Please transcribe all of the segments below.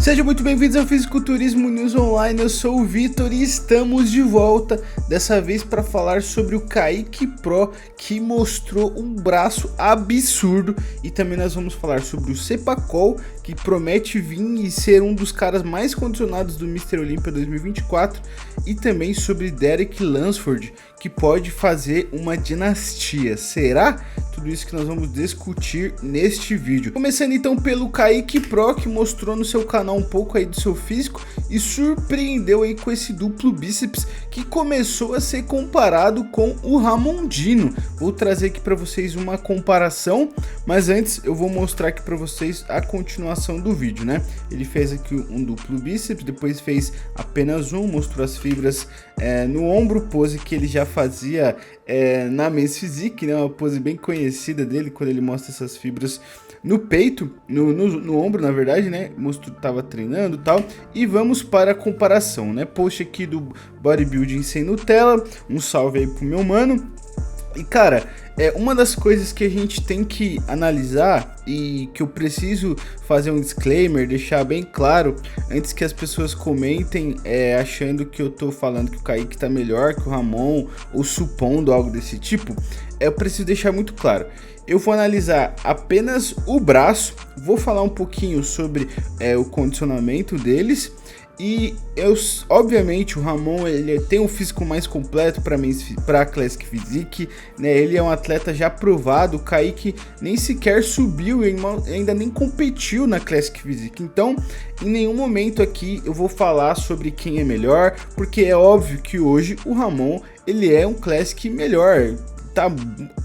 Sejam muito bem-vindos ao Fisiculturismo News Online, eu sou o Vitor e estamos de volta, dessa vez para falar sobre o Kaique Pro, que mostrou um braço absurdo, e também nós vamos falar sobre o Cepacol, que promete vir e ser um dos caras mais condicionados do Mr. Olympia 2024, e também sobre Derek Lunsford, que pode fazer uma dinastia. Será? Tudo isso que nós vamos discutir neste vídeo. Começando então pelo Kaique Pro, que mostrou no seu canal um pouco aí do seu físico e surpreendeu aí com esse duplo bíceps que começou a ser comparado com o Ramondino. Vou trazer aqui para vocês uma comparação, mas antes eu vou mostrar aqui para vocês a continuação do vídeo, né? Ele fez aqui um duplo bíceps, depois fez apenas um, mostrou as fibras no ombro, pose que ele já fazia na Men's Physique, né? Uma pose bem conhecida dele, quando ele mostra essas fibras no peito, no ombro, na verdade, né? Tava treinando e tal. E vamos para a comparação, né? Post aqui do Bodybuilding Sem Nutella, um salve aí pro meu mano. E cara, uma das coisas que a gente tem que analisar e que eu preciso fazer um disclaimer, deixar bem claro, antes que as pessoas comentem achando que eu tô falando que o Kaique tá melhor que o Ramon, ou supondo algo desse tipo, eu preciso deixar muito claro. Eu vou analisar apenas o braço, vou falar um pouquinho sobre o condicionamento deles. E obviamente o Ramon ele tem um físico mais completo para Classic Physique, né? Ele é um atleta já provado. O Kaique nem sequer subiu e ainda nem competiu na Classic Physique. Então, em nenhum momento aqui eu vou falar sobre quem é melhor, porque é óbvio que hoje o Ramon ele é um Classic melhor. Tá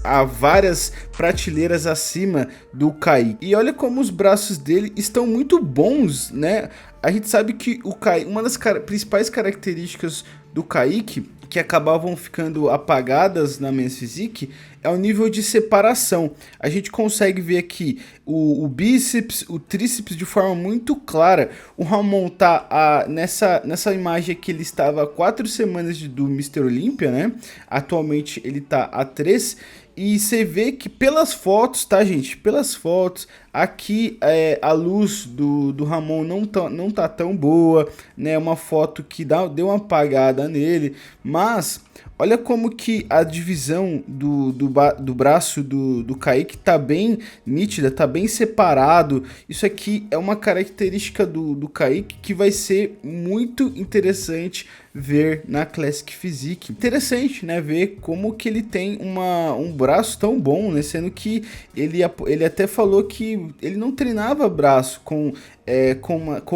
a várias prateleiras acima do Kaique. E olha como os braços dele estão muito bons, né? A gente sabe que o Kaique, uma das principais características do Kaique, que acabavam ficando apagadas na Men's Physique, é o nível de separação. A gente consegue ver aqui o bíceps, o tríceps de forma muito clara. O Ramon tá nessa imagem aqui, ele estava há 4 semanas do Mr. Olympia, né? Atualmente ele tá há 3. E você vê que pelas fotos, tá, gente? Pelas fotos, aqui a luz do Ramon não tá tão boa, né? Uma foto que deu uma apagada nele, mas olha como que a divisão do braço do Kaique tá bem nítida, tá bem separado. Isso aqui é uma característica do Kaique que vai ser muito interessante ver na Classic Physique. Interessante, né? Ver como que ele tem um braço tão bom, né? Sendo que ele até falou que ele não treinava braço com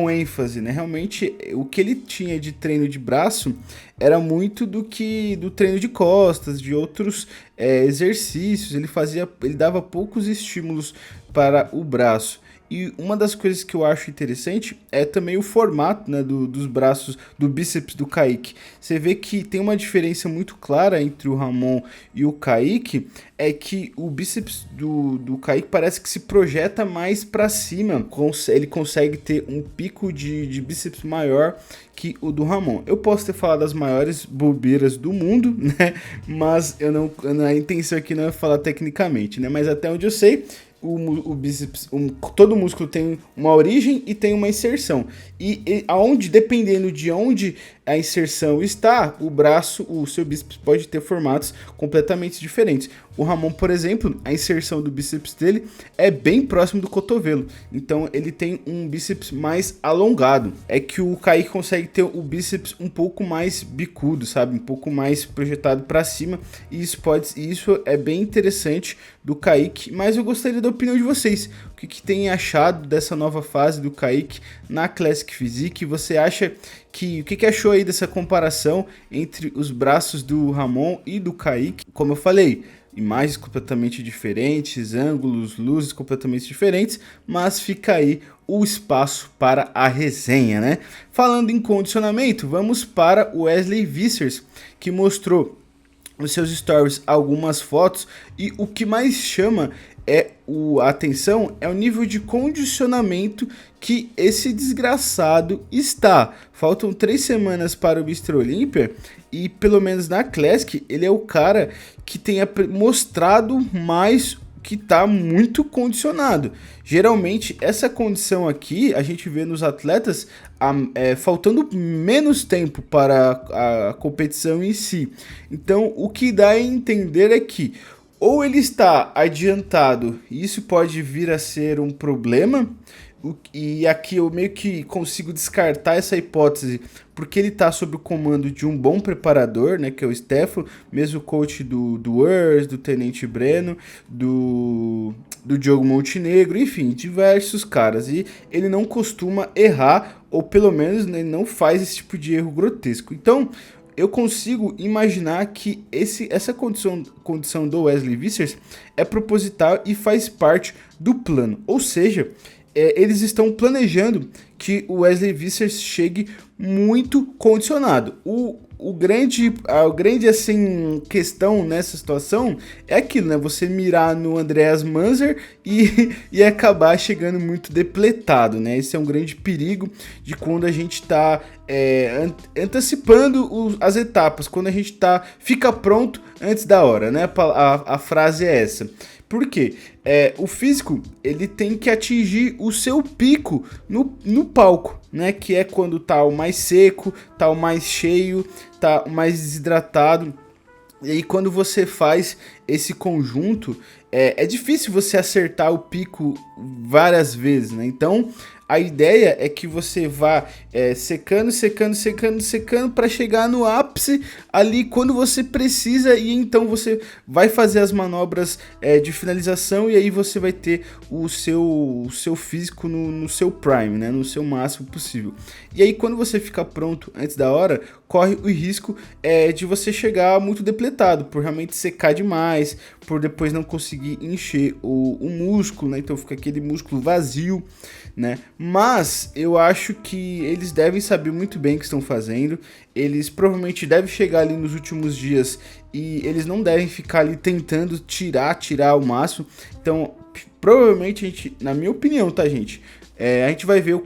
ênfase, né? Realmente o que ele tinha de treino de braço era muito do treino de costas, de outros exercícios. Ele dava poucos estímulos para o braço. E uma das coisas que eu acho interessante é também o formato, né, dos braços, do bíceps do Kaique. Você vê que tem uma diferença muito clara entre o Ramon e o Kaique, é que o bíceps do Kaique parece que se projeta mais para cima. Ele consegue ter um pico de bíceps maior que o do Ramon. Eu posso ter falado as maiores bobeiras do mundo, né? Mas a intenção aqui não é falar tecnicamente, né? Mas até onde eu sei, o bíceps, todo músculo tem uma origem e tem uma inserção. E dependendo de onde a inserção está, o seu bíceps pode ter formatos completamente diferentes. O Ramon, por exemplo, a inserção do bíceps dele é bem próximo do cotovelo. Então ele tem um bíceps mais alongado. É que o Kaique consegue ter o bíceps um pouco mais bicudo, sabe? Um pouco mais projetado para cima. E isso é bem interessante do Kaique. Mas eu gostaria da opinião de vocês. O que tem achado dessa nova fase do Kaique na Classic Physique? Você acha o que achou aí dessa comparação entre os braços do Ramon e do Kaique? Como eu falei, imagens completamente diferentes, ângulos, luzes completamente diferentes, mas fica aí o espaço para a resenha, né? Falando em condicionamento, vamos para o Wesley Vissers, que mostrou nos seus stories algumas fotos, e o que mais chama a atenção é o nível de condicionamento que esse desgraçado está. Faltam 3 semanas para o Mr. Olympia e pelo menos na Classic ele é o cara que tenha mostrado mais que tá muito condicionado. Geralmente, essa condição aqui, a gente vê nos atletas faltando menos tempo para a competição em si. Então, o que dá a entender é que ou ele está adiantado, e isso pode vir a ser um problema, e aqui eu meio que consigo descartar essa hipótese, porque ele está sob o comando de um bom preparador, né, que é o Stefano, mesmo coach do Urs, do Tenente Breno, do Diogo Montenegro, enfim, diversos caras, e ele não costuma errar, ou pelo menos, né, ele não faz esse tipo de erro grotesco. Então, eu consigo imaginar que essa condição do Wesley Vissers é proposital e faz parte do plano. Ou seja, eles estão planejando que o Wesley Vissers chegue muito condicionado. A grande assim, questão nessa situação é aquilo, né? Você mirar no Andreas Manzer e acabar chegando muito depletado, né? Esse é um grande perigo de quando a gente está antecipando as etapas, quando a gente fica pronto antes da hora, né? A frase é essa. Por quê? O físico, ele tem que atingir o seu pico no palco, né? Que é quando tá o mais seco, tá o mais cheio, tá o mais desidratado. E aí quando você faz esse conjunto, é difícil você acertar o pico várias vezes, né? Então, a ideia é que você vá secando para chegar no ápice ali quando você precisa, e então você vai fazer as manobras de finalização, e aí você vai ter o seu físico no seu prime, né, no seu máximo possível. E aí quando você fica pronto antes da hora, corre o risco de você chegar muito depletado, por realmente secar demais, por depois não conseguir encher o músculo, né? Então fica aquele músculo vazio, né? Mas eu acho que eles devem saber muito bem o que estão fazendo. Eles provavelmente devem chegar ali nos últimos dias e eles não devem ficar ali tentando tirar o máximo. Então, provavelmente a gente, na minha opinião, tá, gente? A gente vai ver o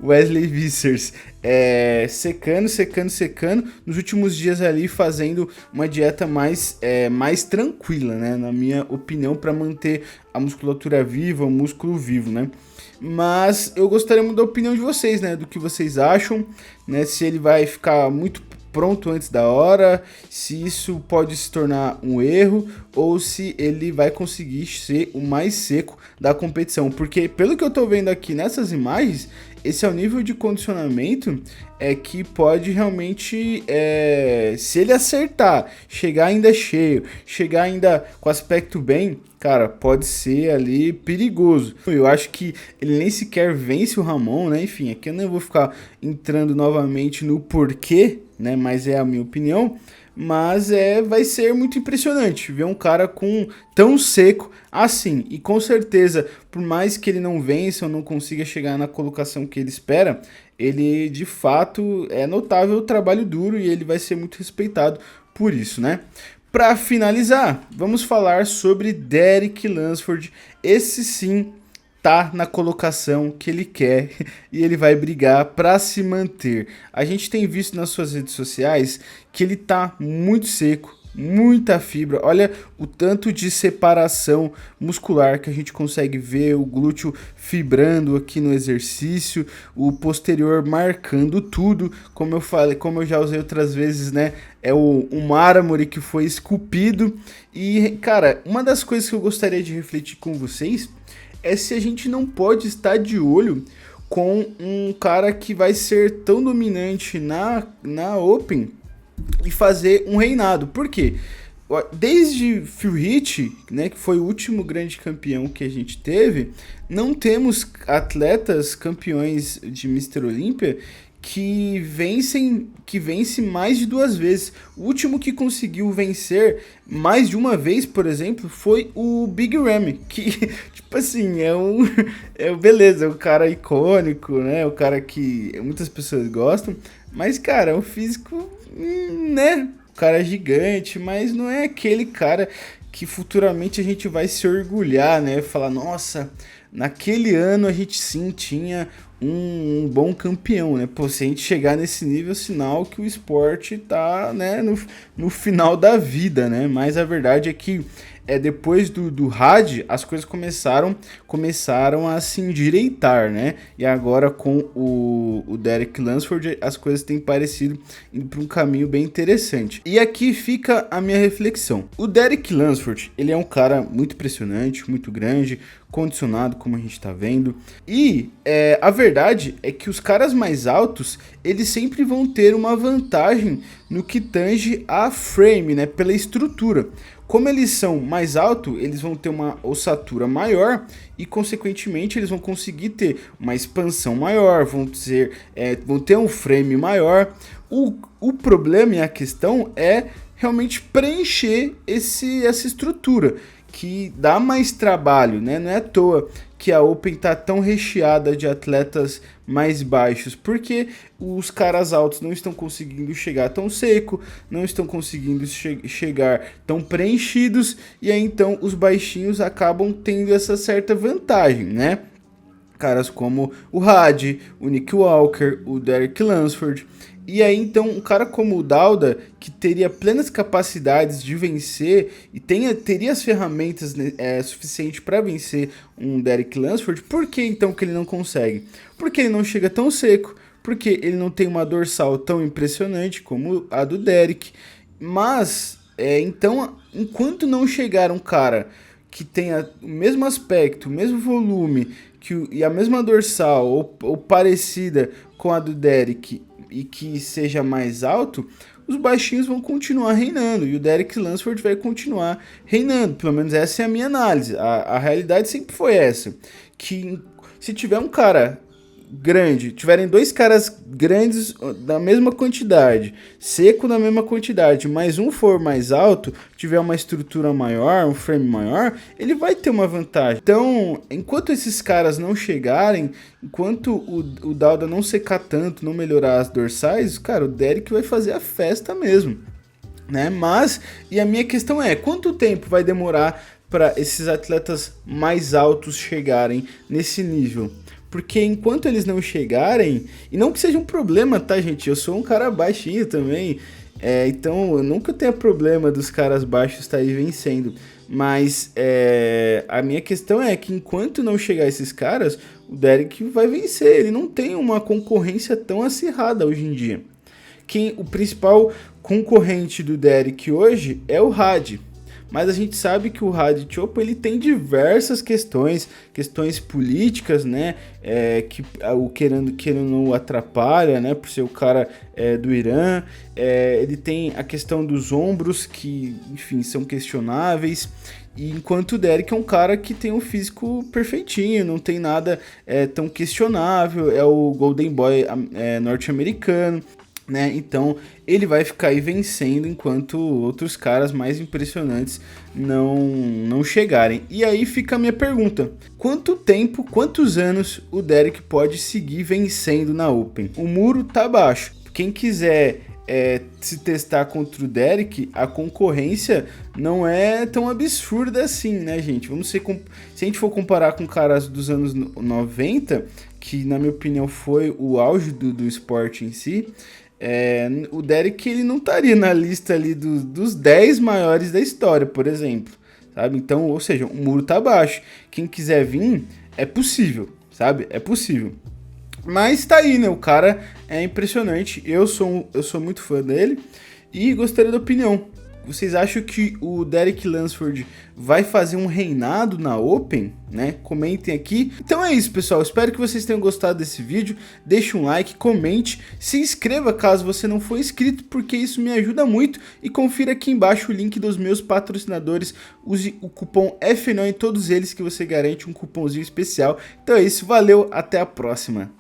Wesley Vissers secando, nos últimos dias ali fazendo uma dieta mais tranquila, né? Na minha opinião, para manter a musculatura viva, o músculo vivo, né? Mas eu gostaria muito da opinião de vocês, né? Do que vocês acham, né? Se ele vai ficar muito pronto antes da hora, se isso pode se tornar um erro, ou se ele vai conseguir ser o mais seco da competição, porque pelo que eu tô vendo aqui nessas imagens, esse é o nível de condicionamento que pode realmente, se ele acertar, chegar ainda cheio, chegar ainda com aspecto bem, cara, pode ser ali perigoso. Eu acho que ele nem sequer vence o Ramon, né? Enfim, aqui eu não vou ficar entrando novamente no porquê, né? Mas é a minha opinião. Mas vai ser muito impressionante ver um cara tão seco assim. E com certeza, por mais que ele não vença ou não consiga chegar na colocação que ele espera, ele de fato é notável o trabalho duro e ele vai ser muito respeitado por isso, né? Para finalizar, vamos falar sobre Derek Lunsford. Esse sim tá na colocação que ele quer e ele vai brigar para se manter. A gente tem visto nas suas redes sociais que ele tá muito seco, muita fibra. Olha o tanto de separação muscular que a gente consegue ver, o glúteo fibrando aqui no exercício, o posterior marcando tudo, como eu falei, como eu já usei outras vezes, né? É o mármore que foi esculpido. E, cara, uma das coisas que eu gostaria de refletir com vocês é se a gente não pode estar de olho com um cara que vai ser tão dominante na Open e fazer um reinado. Por quê? Desde Phil Heath, né, que foi o último grande campeão que a gente teve, não temos atletas campeões de Mr. Olympia que vencem mais de 2 vezes. O último que conseguiu vencer mais de uma vez, por exemplo, foi o Big Ramy, que, tipo assim, beleza, é um cara icônico, né, o cara que muitas pessoas gostam, mas, cara, o físico, né, o cara é gigante, mas não é aquele cara que futuramente a gente vai se orgulhar, né, falar, nossa, naquele ano a gente sim tinha um bom campeão, né? Pô, se a gente chegar nesse nível, sinal que o esporte tá, né, no final da vida, né? Mas a verdade é que depois do Had, as coisas começaram a se endireitar, né? E agora com o Derek Lunsford, as coisas têm parecido indo para um caminho bem interessante. E aqui fica a minha reflexão. O Derek Lunsford, ele é um cara muito impressionante, muito grande, condicionado, como a gente tá vendo. E a verdade é que os caras mais altos, eles sempre vão ter uma vantagem no que tange a frame, né? Pela estrutura. Como eles são mais altos, eles vão ter uma ossatura maior e, consequentemente, eles vão conseguir ter uma expansão maior, vão ter um frame maior. O problema e a questão é realmente preencher essa estrutura, que dá mais trabalho, né? Não é à toa que a Open tá tão recheada de atletas mais baixos, porque os caras altos não estão conseguindo chegar tão seco, não estão conseguindo chegar tão preenchidos, e aí então os baixinhos acabam tendo essa certa vantagem, né? Caras como o Had, o Nick Walker, o Derek Lunsford. E aí então um cara como o Dauda, que teria plenas capacidades de vencer e teria as ferramentas suficientes para vencer um Derek Lunsford, por que então que ele não consegue? Porque ele não chega tão seco, porque ele não tem uma dorsal tão impressionante como a do Derek. Mas, então, enquanto não chegar um cara que tenha o mesmo aspecto, o mesmo volume e a mesma dorsal ou parecida com a do Derek e que seja mais alto, os baixinhos vão continuar reinando e o Derek Lunsford vai continuar reinando. Pelo menos essa é a minha análise. A realidade sempre foi essa, que se tiver um cara grande, tiverem dois caras grandes da mesma quantidade, seco da mesma quantidade, mas um for mais alto, tiver uma estrutura maior, um frame maior, ele vai ter uma vantagem. Então, enquanto esses caras não chegarem, enquanto o Dauda não secar tanto, não melhorar as dorsais, cara, o Derek vai fazer a festa mesmo, né? Mas, e a minha questão é, quanto tempo vai demorar para esses atletas mais altos chegarem nesse nível? Porque enquanto eles não chegarem, e não que seja um problema, tá, gente? Eu sou um cara baixinho também, então eu nunca tenho problema dos caras baixos estar aí vencendo. Mas a minha questão é que enquanto não chegar esses caras, o Derek vai vencer. Ele não tem uma concorrência tão acirrada hoje em dia. O principal concorrente do Derek hoje é o Had. Mas a gente sabe que o Had Chopin, ele tem diversas questões políticas, né, que o querendo não atrapalha, né, por ser o cara do Irã. Ele tem a questão dos ombros, que, enfim, são questionáveis. E enquanto o Derek é um cara que tem um físico perfeitinho, não tem nada tão questionável, é o Golden Boy norte-americano, né? Então ele vai ficar aí vencendo enquanto outros caras mais impressionantes não chegarem. E aí fica a minha pergunta: quantos anos o Derek pode seguir vencendo na Open? O muro tá baixo. Quem quiser se testar contra o Derek, a concorrência não é tão absurda assim, né, gente? Se a gente for comparar com caras dos anos 90, que na minha opinião foi o auge do esporte em si, o Derek, ele não estaria na lista ali dos 10 maiores da história, por exemplo, sabe? Então, ou seja, o muro tá baixo. Quem quiser vir, é possível, sabe? É possível. Mas tá aí, né? O cara é impressionante. Eu sou muito fã dele e gostaria da opinião. Vocês acham que o Derek Lunsford vai fazer um reinado na Open, né? Comentem aqui. Então é isso, pessoal. Espero que vocês tenham gostado desse vídeo. Deixe um like, comente, se inscreva caso você não for inscrito, porque isso me ajuda muito. E confira aqui embaixo o link dos meus patrocinadores. Use o cupom FNO em todos eles que você garante um cupomzinho especial. Então é isso. Valeu, até a próxima.